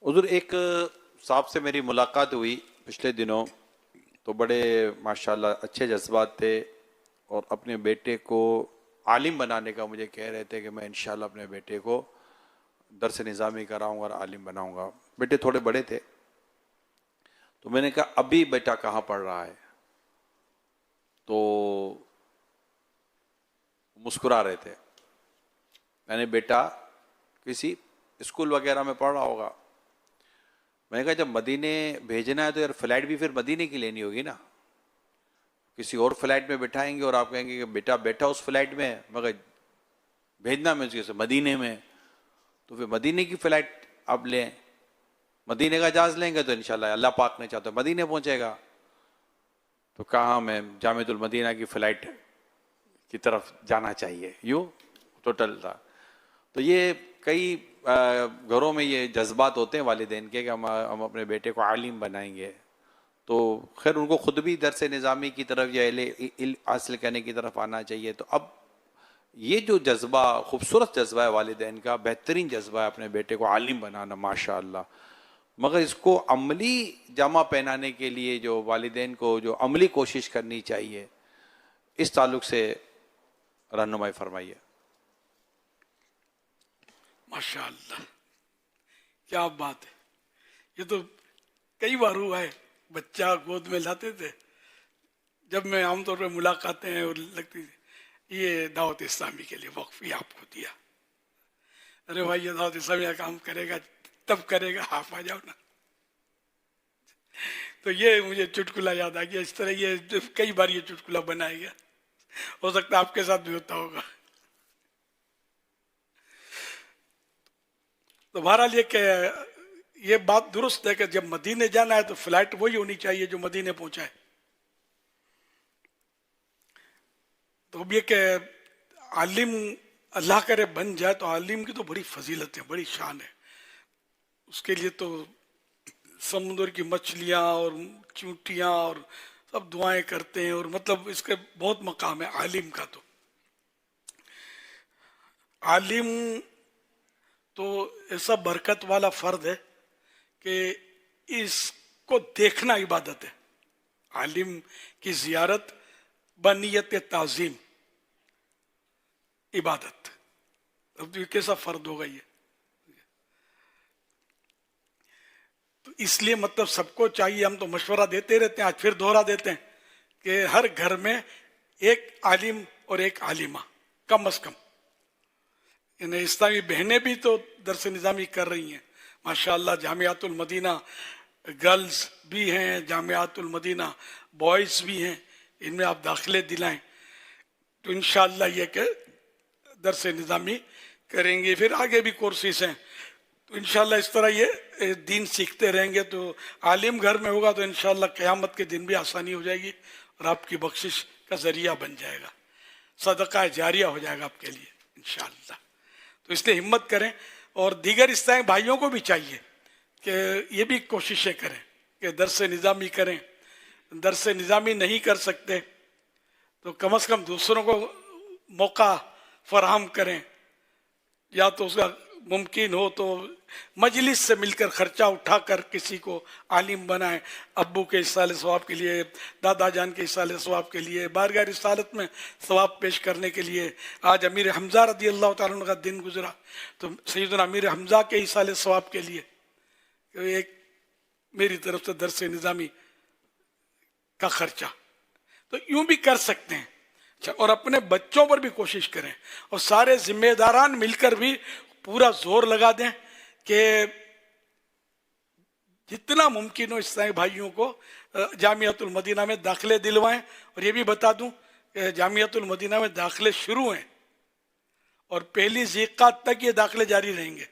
حضور ایک صاحب سے میری ملاقات ہوئی پچھلے دنوں، تو بڑے ماشاءاللہ اچھے جذبات تھے، اور اپنے بیٹے کو عالم بنانے کا مجھے کہہ رہے تھے کہ میں انشاءاللہ اپنے بیٹے کو درس نظامی کراؤں گا اور عالم بناؤں گا۔ بیٹے تھوڑے بڑے تھے، تو میں نے کہا ابھی بیٹا کہاں پڑھ رہا ہے؟ تو مسکرا رہے تھے۔ میں نے بیٹا کسی اسکول وغیرہ میں پڑھ رہا ہوگا۔ میں نے کہا جب مدینے بھیجنا ہے تو یار فلائٹ بھی پھر مدینے کی لینی ہوگی نا، کسی اور فلائٹ میں بٹھائیں گے اور آپ کہیں گے کہ بیٹا بیٹھا اس فلائٹ میں، مگر بھیجنا میں اس کے مدینے میں، تو پھر مدینے کی فلائٹ آپ لیں، مدینے کا جہاز لیں گے تو انشاءاللہ اللہ پاک نے چاہتا ہے مدینے پہنچے گا۔ تو کہاں میں جامعۃ المدینہ کی فلائٹ کی طرف جانا چاہیے، یوں ٹوٹل تھا۔ تو یہ کئی گھروں میں یہ جذبات ہوتے ہیں والدین کے کہ ہم اپنے بیٹے کو عالم بنائیں گے، تو خیر ان کو خود بھی درس نظامی کی طرف یا علم حاصل کرنے کی طرف آنا چاہیے۔ تو اب یہ جو جذبہ، خوبصورت جذبہ ہے والدین کا، بہترین جذبہ ہے اپنے بیٹے کو عالم بنانا ماشاءاللہ، مگر اس کو عملی جامہ پہنانے کے لیے جو والدین کو جو عملی کوشش کرنی چاہیے، اس تعلق سے رہنمائی فرمائیے۔ ماشاءاللہ کیا بات ہے! یہ تو کئی بار ہوا ہے، بچہ گود میں لاتے تھے، جب میں عام طور پہ ملاقاتیں اور لگتی تھی یہ دعوت اسلامی کے لیے وقف یہ آپ کو دیا، ارے بھائی یہ دعوت اسلامی کا کام کرے گا تب کرے گا، آپ آ جاؤ نا۔ تو یہ مجھے چٹکلا یاد آ گیا، اس طرح یہ کئی بار یہ چٹکلا بنایا گیا، ہو سکتا ہے آپ کے ساتھ بھی ہوتا ہوگا۔ تو بہرحال یہ کہ یہ بات درست ہے کہ جب مدینے جانا ہے تو فلائٹ وہی ہونی چاہیے جو مدینے پہنچائے۔ تو اب یہ کہ عالم اللہ کرے بن جائے تو عالم کی تو بڑی فضیلت ہے، بڑی شان ہے، اس کے لیے تو سمندر کی مچھلیاں اور چونٹیاں اور سب دعائیں کرتے ہیں، اور مطلب اس کے بہت مقام ہے عالم کا۔ تو عالم تو ایسا برکت والا فرد ہے کہ اس کو دیکھنا عبادت ہے۔ عالم کی زیارت بنیت تعظیم عبادت، اب یہ کیسا فرد ہوگا یہ؟ تو اس لیے مطلب سب کو چاہیے، ہم تو مشورہ دیتے رہتے ہیں، آج پھر دوہرا دیتے ہیں کہ ہر گھر میں ایک عالم اور ایک عالمہ کم از کم، انہیں اسلامی بہنیں بھی تو درس نظامی کر رہی ہیں ماشاءاللہ، جامعۃ المدینہ گرلز بھی ہیں، جامعۃ المدینہ بوائز بھی ہیں، ان میں آپ داخلے دلائیں تو انشاءاللہ یہ کہ درس نظامی کریں گے، پھر آگے بھی کورسز ہیں، تو انشاءاللہ اس طرح یہ دین سیکھتے رہیں گے۔ تو عالم گھر میں ہوگا تو انشاءاللہ قیامت کے دن بھی آسانی ہو جائے گی اور آپ کی بخشش کا ذریعہ بن جائے گا، صدقہ جاریہ ہو جائے گا آپ کے لیے انشاءاللہ۔ تو اس لیے ہمت کریں، اور دیگر اسلامی بھائیوں کو بھی چاہیے کہ یہ بھی کوششیں کریں کہ درس نظامی کریں۔ درس نظامی نہیں کر سکتے تو کم از کم دوسروں کو موقع فراہم کریں، یا تو اس کا ممکن ہو تو مجلس سے مل کر خرچہ اٹھا کر کسی کو عالم بنائیں، ابو کے اصالہ ثواب کے لیے، دادا جان کے اصالہ ثواب کے لیے، بارگاہ رسالت میں ثواب پیش کرنے کے لیے۔ آج امیر حمزہ رضی اللہ تعالیٰ عنہ کا دن گزرا، تو سیدنا امیر حمزہ کے اصالہ ثواب کے لیے ایک میری طرف سے درس نظامی کا خرچہ، تو یوں بھی کر سکتے ہیں۔ اور اپنے بچوں پر بھی کوشش کریں، اور سارے ذمہ داران مل کر بھی پورا زور لگا دیں کہ جتنا ممکن ہو اسلامی بھائیوں کو جامعۃ المدینہ میں داخلے دلوائیں۔ اور یہ بھی بتا دوں کہ جامعۃ المدینہ میں داخلے شروع ہیں اور پہلی ذیقات تک یہ داخلے جاری رہیں گے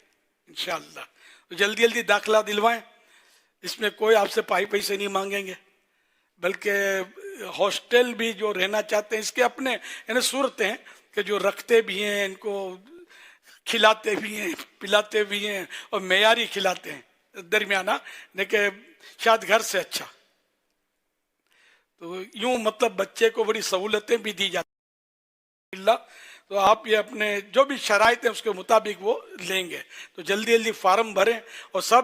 انشاءاللہ، تو جلدی جلدی داخلہ دلوائیں۔ اس میں کوئی آپ سے پیسے نہیں مانگیں گے، بلکہ ہاسٹل بھی جو رہنا چاہتے ہیں، اس کے اپنے یعنی صورتیں ہیں کہ جو رکھتے بھی ہیں، ان کو کھلاتے بھی ہیں، پلاتے بھی ہیں، اور معیاری کھلاتے ہیں درمیانہ، لیکن شاید گھر سے اچھا۔ تو یوں مطلب بچے کو بڑی سہولتیں بھی دی جاتی ہیں، تو آپ یہ اپنے جو بھی شرائط ہیں اس کے مطابق وہ لیں گے۔ تو جلدی جلدی فارم بھریں، اور سب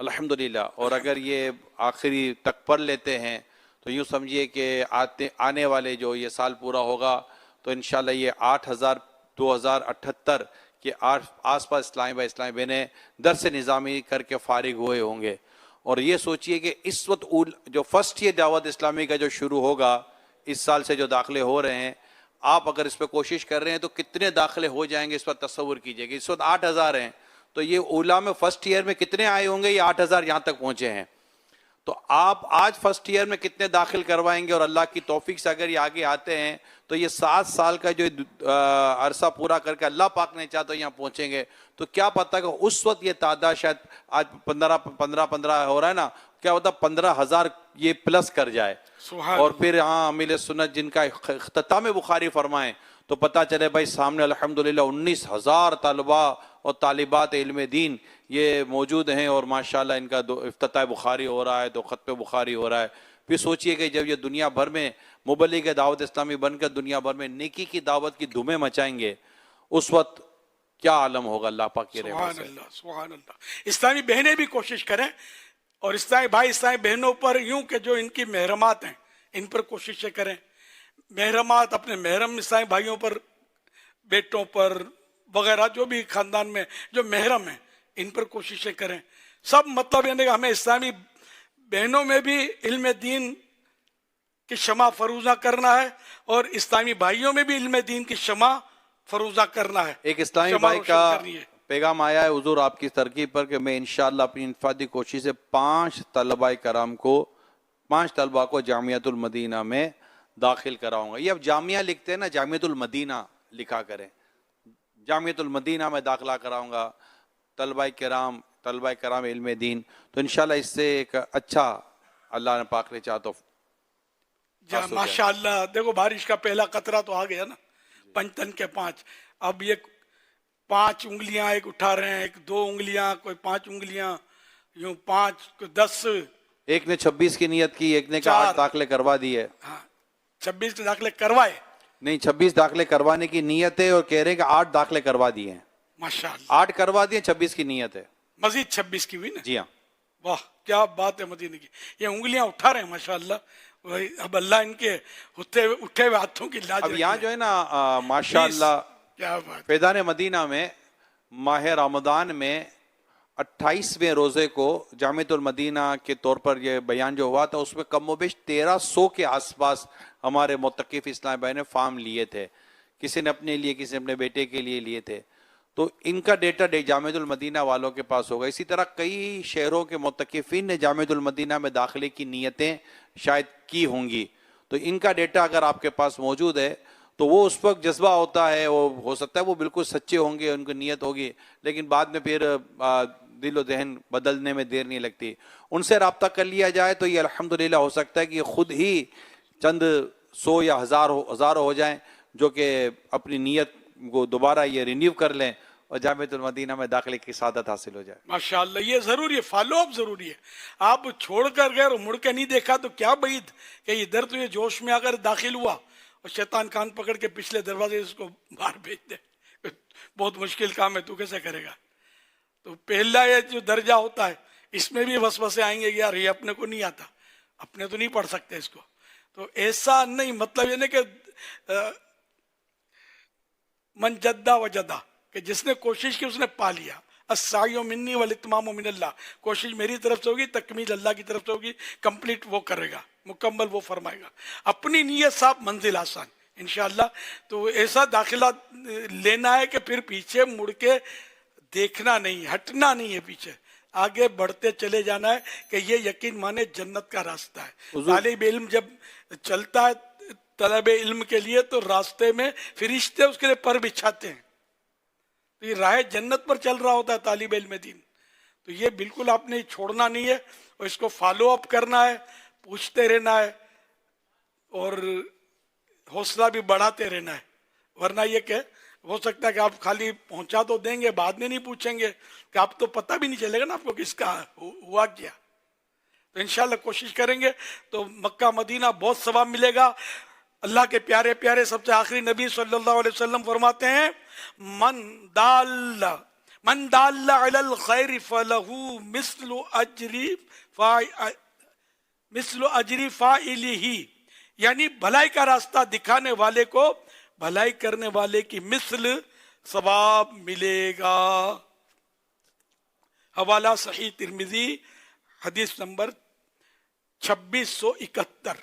الحمدللہ. اور اگر یہ آخری تک پڑھ لیتے ہیں تو یوں سمجھیے کہ آنے والے جو یہ سال پورا ہوگا تو انشاءاللہ یہ 2078 کے آس پاس اسلامی بہنیں درس نظامی کر کے فارغ ہوئے ہوں گے. اور یہ سوچئے کہ اس وقت جو فرسٹ یہ دعوت اسلامی کا جو شروع ہوگا اس سال سے جو داخلے ہو رہے ہیں، آپ اگر اس پہ کوشش کر رہے ہیں تو کتنے داخلے ہو جائیں گے اس پر تصور کیجئے کہ اس وقت 8000 ہیں تو یہ اولا میں فرسٹ ایئر میں کتنے آئے ہوں گے؟ یہ 8000 یہاں تک پہنچے ہیں. تو آپ آج فرسٹ ایئر میں کتنے داخل کروائیں گے؟ اور اللہ کی توفیق سے اگر یہ آگے آتے ہیں تو یہ 7 سال کا جو عرصہ پورا کر کے اللہ پاک نے چاہا تو یہاں پہنچیں گے. تو کیا پتہ کہ اس وقت یہ تعداد شاید آج 15 ہو رہا ہے نا، کیا ہوتا 15000 یہ پلس کر جائے. اور پھر ہاں عامل سنت جن کا اختتام بخاری فرمائیں تو پتہ چلے بھائی سامنے الحمدللہ 19000 طلباء اور طالبات علم دین یہ موجود ہیں، اور ماشاءاللہ ان کا افتتاح بخاری ہو رہا ہے، تو ختم بخاری ہو رہا ہے. پھر سوچئے کہ جب یہ دنیا بھر میں مبلغ دعوت اسلامی بن کر دنیا بھر میں نیکی کی دعوت کی دھومیں مچائیں گے، اس وقت کیا عالم ہوگا اللہ پاک کی رحمت سے. سبحان اللہ سبحان اللہ. اسلامی بہنیں بھی کوشش کریں، اور اسلامی بھائی اسلامی بہنوں پر یوں کہ جو ان کی محرمات ہیں ان پر کوششیں کریں. محرمات اپنے محرم اسلامی بھائیوں پر، بیٹوں پر وغیرہ جو بھی خاندان میں جو محرم ہیں ان پر کوششیں کریں. سب مطلب یعنی کہ ہمیں اسلامی بہنوں میں بھی علم دین کی شمع فروزہ کرنا ہے، اور اسلامی بھائیوں میں بھی علم دین کی شمع فروزہ کرنا ہے. ایک اسلامی شمع بھائی روشن کا کرنی ہے. پیغام آیا ہے حضور آپ کی ترکیب پر کہ میں انشاءاللہ اپنی انفرادی کوشش سے 5 طلباء کو جامعۃ المدینہ میں داخل کراؤں گا. یہ اب جامعہ لکھتے ہیں نا، جامعۃ المدینہ لکھا کریں. جامعۃ المدینہ میں داخلہ کراؤں گا طلباء کرام علم دین. تو انشاءاللہ اس سے ایک اچھا اللہ نے پاک نے چاہا تو ماشاءاللہ. دیکھو بارش کا پہلا قطرہ تو آ گیا نا، 5 تن کے 5. اب یہ 5 انگلیاں ایک اٹھا رہے ہیں، ایک 2 انگلیاں، کوئی 5 انگلیاں، یوں 5 کوئی 10. ایک نے 26 کی نیت کی، ایک نے 8 داخلے کروا دیے. ہاں 26 کے داخلے کروائے. نہیں 26 داخلے کروانے کی نیت ہے، اور کہہ رہے ہیں کہ 8 داخلے کروا دیے ہیں. ماشاءاللہ 8 کروا دیے، 26 کی نیت ہے. مزید 26 کی ہوئی نا. جی ہاں. واہ کیا بات ہے مدینے کی. یہ انگلیاں اٹھا رہے ہیں ماشاءاللہ. اب اللہ ان کے اٹھے ہوئے ہاتھوں کی لاج اب یہاں جو ہے نا ماشاءاللہ کیا بات. فیضان مدینہ میں ماہ رمضان میں 28ویں روزے کو جامعۃ المدینہ کے طور پر یہ بیان جو ہوا تھا، اس میں کم و بیش 1300 کے آس پاس ہمارے متقف اسلام بھائی نے فارم لیے تھے. کسی نے اپنے لیے، کسی نے اپنے بیٹے کے لیے لیے تھے. تو ان کا ڈیٹا جامعۃ المدینہ والوں کے پاس ہوگا. اسی طرح کئی شہروں کے متقفین نے جامعۃ المدینہ میں داخلے کی نیتیں شاید کی ہوں گی. تو ان کا ڈیٹا اگر آپ کے پاس موجود ہے تو وہ اس وقت جذبہ ہوتا ہے، وہ ہو سکتا ہے وہ بالکل سچے ہوں گے، ان کی نیت ہوگی، لیکن بعد میں پھر دل و ذہن بدلنے میں دیر نہیں لگتی. ان سے رابطہ کر لیا جائے تو یہ الحمدللہ ہو سکتا ہے کہ خود ہی چند 100 یا ہزاروں ہو جائیں جو کہ اپنی نیت کو دوبارہ یہ رینیو کر لیں اور جامعۃ المدینہ میں داخلے کی سعادت حاصل ہو جائے. ماشاءاللہ یہ ضروری ہے، فالو اپ ضروری ہے. آپ چھوڑ کر گئے اور مڑ کے نہیں دیکھا تو کیا بعید کہ ادھر تو یہ جوش میں اگر داخل ہوا اور شیطان کان پکڑ کے پچھلے دروازے اس کو باہر بھیج دے. بہت مشکل کام ہے، تو کیسے کرے گا. تو پہلا یہ جو درجہ ہوتا ہے اس میں بھی وسوسے آئیں گے کہ یار یہ اپنے کو نہیں آتا، اپنے تو نہیں پڑھ سکتے اس کو. تو ایسا نہیں، مطلب یہ نہیں کہ من جدہ و جدہ کہ جس نے کوشش کی اس نے پا لیا. السعی منی والاتمام من اللہ. کوشش میری طرف سے ہوگی، تکمیل اللہ کی طرف سے ہوگی. کمپلیٹ وہ کرے گا، مکمل وہ فرمائے گا. اپنی نیت صاف، منزل آسان انشاءاللہ. تو ایسا داخلہ لینا ہے کہ پھر پیچھے مڑ کے دیکھنا نہیں، ہٹنا نہیں ہے، پیچھے آگے بڑھتے چلے جانا ہے کہ یہ یقین مانے جنت کا راستہ ہے. طالب علم جب چلتا ہے طلب علم کے لیے تو راستے میں فرشتے اس کے لیے پر بچھاتے ہیں. تو یہ راہ جنت پر چل رہا ہوتا ہے طالب علم دین. تو یہ بالکل آپ نے چھوڑنا نہیں ہے، اور اس کو فالو اپ کرنا ہے، پوچھتے رہنا ہے، اور حوصلہ بھی بڑھاتے رہنا ہے. ورنہ یہ کہ ہو سکتا ہے کہ آپ خالی پہنچا تو دیں گے، بعد میں نہیں پوچھیں گے کہ آپ تو پتہ بھی نہیں چلے گا نا آپ کو کس کا ہوا کیا. تو انشاءاللہ کوشش کریں گے تو مکہ مدینہ بہت ثواب ملے گا. اللہ کے پیارے پیارے سب سے آخری نبی صلی اللہ علیہ وسلم فرماتے ہیں من دال من دال علی الخیر فلہ مثل اجری فاعلہ، یعنی بھلائی کا راستہ دکھانے والے کو بھلائی کرنے والے کی مثل ثواب ملے گا۔ حوالہ صحیح ترمذی، حدیث نمبر 2671۔